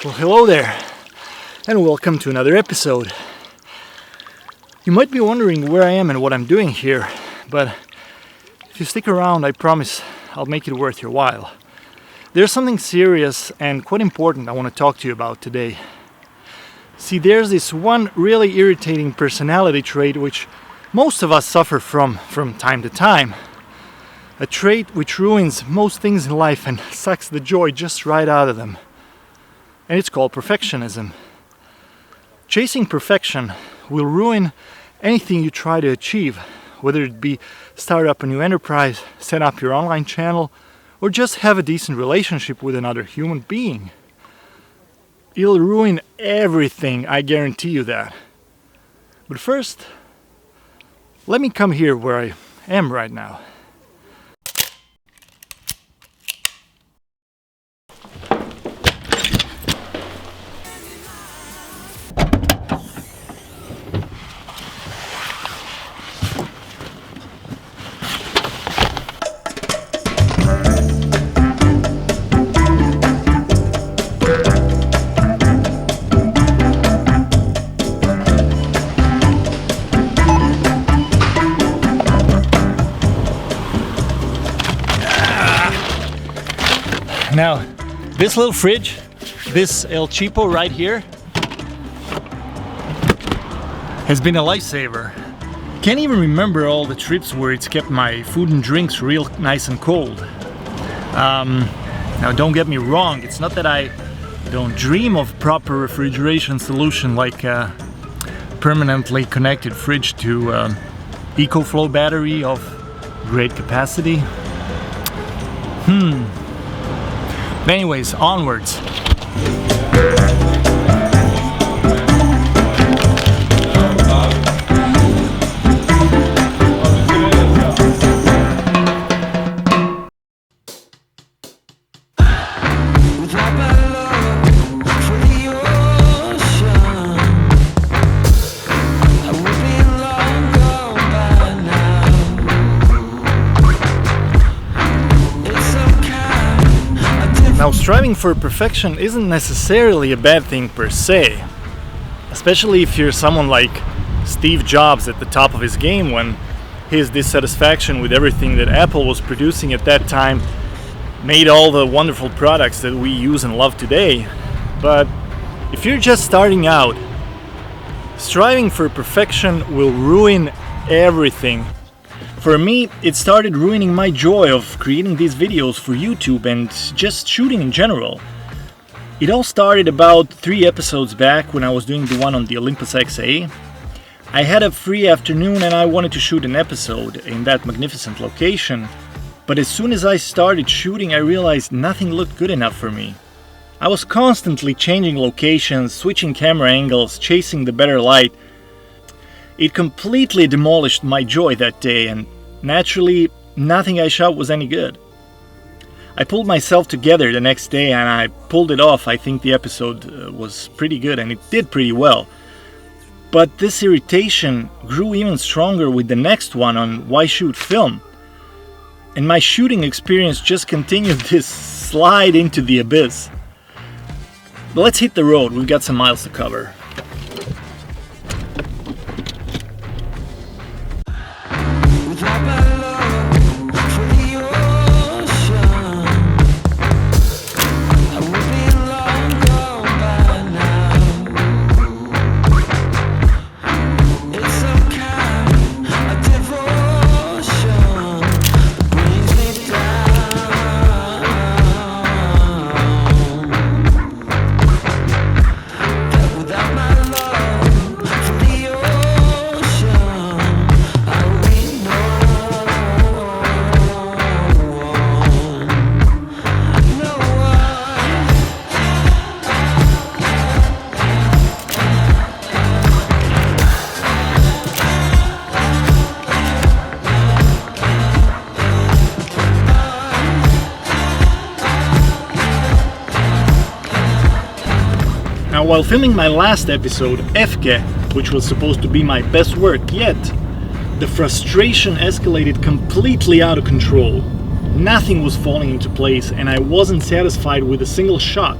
Well, hello there, and welcome to another episode. You might be wondering where I am and what I'm doing here, but if you stick around, I promise I'll make it worth your while. There's something serious and quite important I want to talk to you about today. See, there's this one really irritating personality trait which most of us suffer from time to time. A trait which ruins most things in life and sucks the joy just right out of them. And it's called perfectionism. Chasing perfection will ruin anything you try to achieve, whether it be start up a new enterprise, set up your online channel, or just have a decent relationship with another human being. It'll ruin everything, I guarantee you that. But first, let me come here where I am right now. Now, this little fridge, this El Cheapo right here, has been a lifesaver. Can't even remember all the trips where it's kept my food and drinks real nice and cold. Now don't get me wrong, it's not that I don't dream of proper refrigeration solution like a permanently connected fridge to EcoFlow battery of great capacity. But anyways, onwards. Now, striving for perfection isn't necessarily a bad thing per se, especially if you're someone like Steve Jobs at the top of his game when his dissatisfaction with everything that Apple was producing at that time made all the wonderful products that we use and love today. But if you're just starting out, striving for perfection will ruin everything. For me, it started ruining my joy of creating these videos for YouTube and just shooting in general. It all started about 3 episodes back when I was doing the one on the Olympus XA. I had a free afternoon and I wanted to shoot an episode in that magnificent location, but as soon as I started shooting I realized nothing looked good enough for me. I was constantly changing locations, switching camera angles, chasing the better light. It completely demolished my joy that day, and naturally, nothing I shot was any good. I pulled myself together the next day and I pulled it off. I think the episode was pretty good and it did pretty well. But this irritation grew even stronger with the next one on why shoot film. And my shooting experience just continued this slide into the abyss. But let's hit the road, we've got some miles to cover. Now, while filming my last episode, Efke, which was supposed to be my best work yet, the frustration escalated completely out of control. Nothing was falling into place and I wasn't satisfied with a single shot.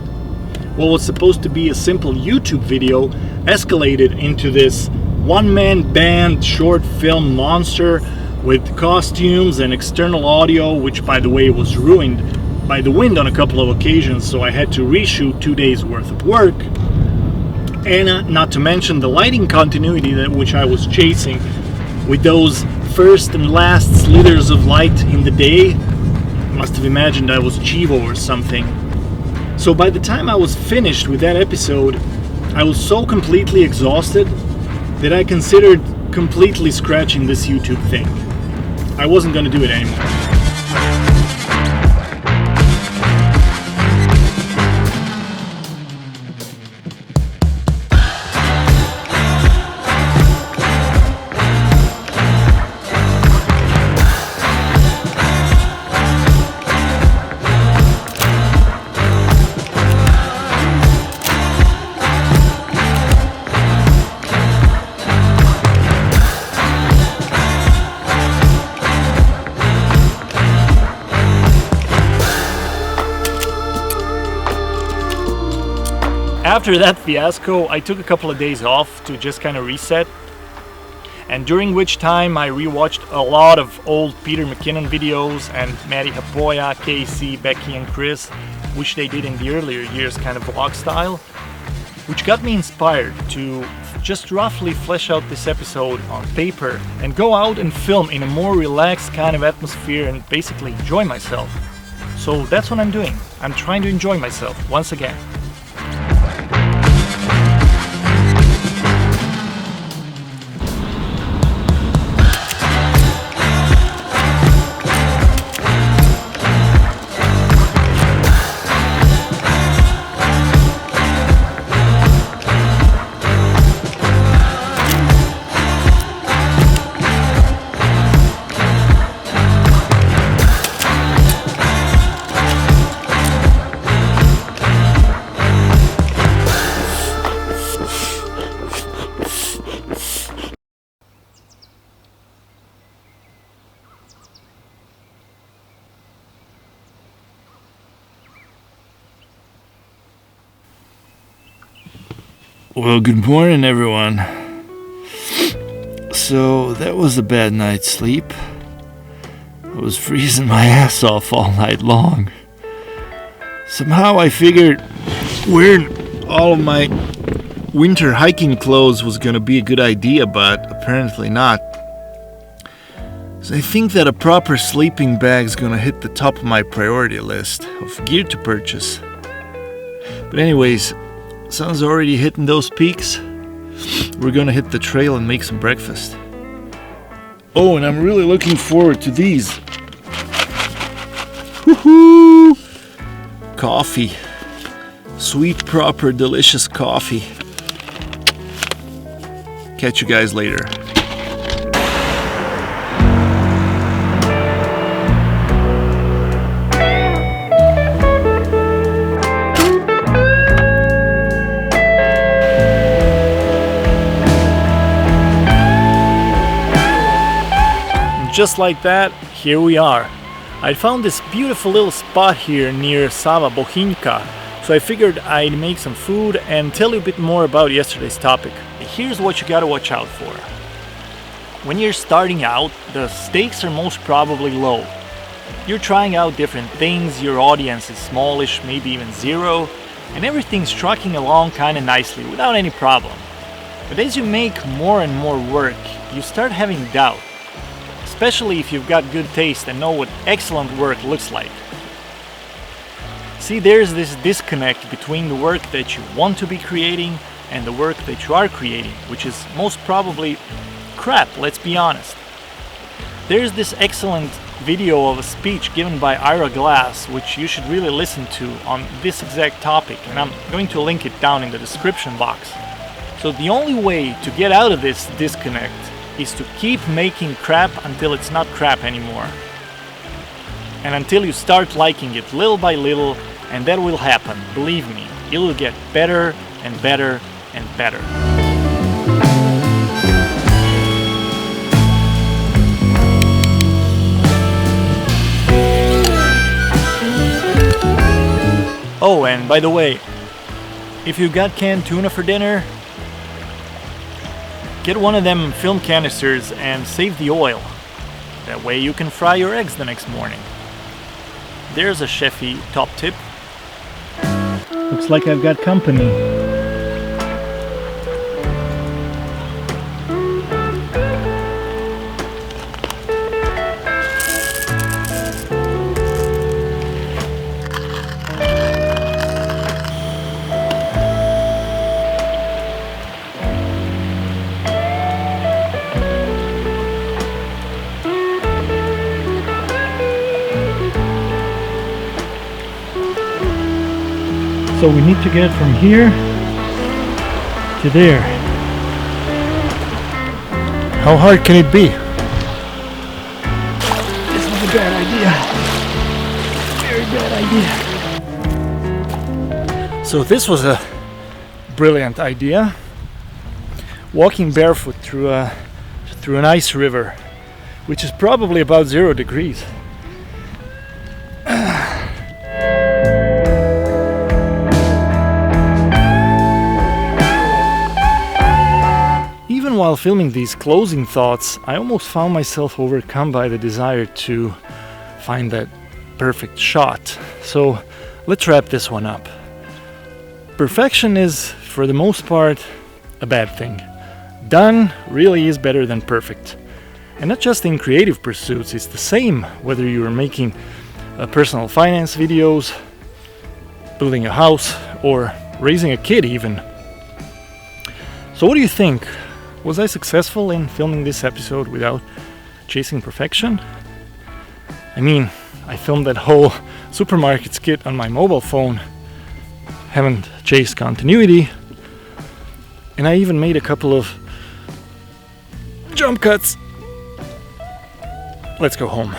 what was supposed to be a simple YouTube video escalated into this one-man band short film monster with costumes and external audio, which by the way was ruined by the wind on a couple of occasions, so I had to reshoot 2 days worth of work. And not to mention the lighting continuity that which I was chasing with those first and last slithers of light in the day. Must have imagined I was Chivo or something. So by the time I was finished with that episode, I was so completely exhausted that I considered completely scratching this YouTube thing. I wasn't gonna do it anymore. After that fiasco, I took a couple of days off to just kind of reset, and during which time I rewatched a lot of old Peter McKinnon videos and Matty Hapoya, Casey, Becky and Chris, which they did in the earlier years kind of vlog style, which got me inspired to just roughly flesh out this episode on paper and go out and film in a more relaxed kind of atmosphere and basically enjoy myself. So that's what I'm doing. I'm trying to enjoy myself once again. Well, good morning, everyone. So, that was a bad night's sleep. I was freezing my ass off all night long. Somehow I figured wearing all of my winter hiking clothes was gonna be a good idea, but apparently not. So I think that a proper sleeping bag's gonna hit the top of my priority list of gear to purchase. But anyways, sun's already hitting those peaks. We're gonna hit the trail and make some breakfast. Oh, and I'm really looking forward to these. Woohoo! Coffee. Sweet, proper, delicious coffee. Catch you guys later. Just like that, here we are. I found this beautiful little spot here near Sava Bohinjka, so I figured I'd make some food and tell you a bit more about yesterday's topic. Here's what you gotta watch out for. When you're starting out, the stakes are most probably low. You're trying out different things, your audience is smallish, maybe even zero, and everything's trucking along kinda nicely without any problem. But as you make more and more work, you start having doubt. Especially if you've got good taste and know what excellent work looks like. See, there's this disconnect between the work that you want to be creating and the work that you are creating, which is most probably crap, let's be honest. There's this excellent video of a speech given by Ira Glass, which you should really listen to on this exact topic, and I'm going to link it down in the description box. So the only way to get out of this disconnect is to keep making crap until it's not crap anymore. And until you start liking it little by little, and that will happen, believe me, it will get better and better and better. Oh, and by the way, if you got canned tuna for dinner, get one of them film canisters and save the oil. That way you can fry your eggs the next morning. There's a chefy top tip. Looks like I've got company. So we need to get from here to there. How hard can it be? This was a bad idea. Very bad idea. So this was a brilliant idea. Walking barefoot through an ice river, which is probably about 0 degrees. While filming these closing thoughts, I almost found myself overcome by the desire to find that perfect shot. So let's wrap this one up. Perfection is, for the most part, a bad thing. Done really is better than perfect. And not just in creative pursuits, it's the same whether you are making personal finance videos, building a house, or raising a kid even. So what do you think? Was I successful in filming this episode without chasing perfection? I mean, I filmed that whole supermarket skit on my mobile phone, haven't chased continuity, and I even made a couple of jump cuts. Let's go home.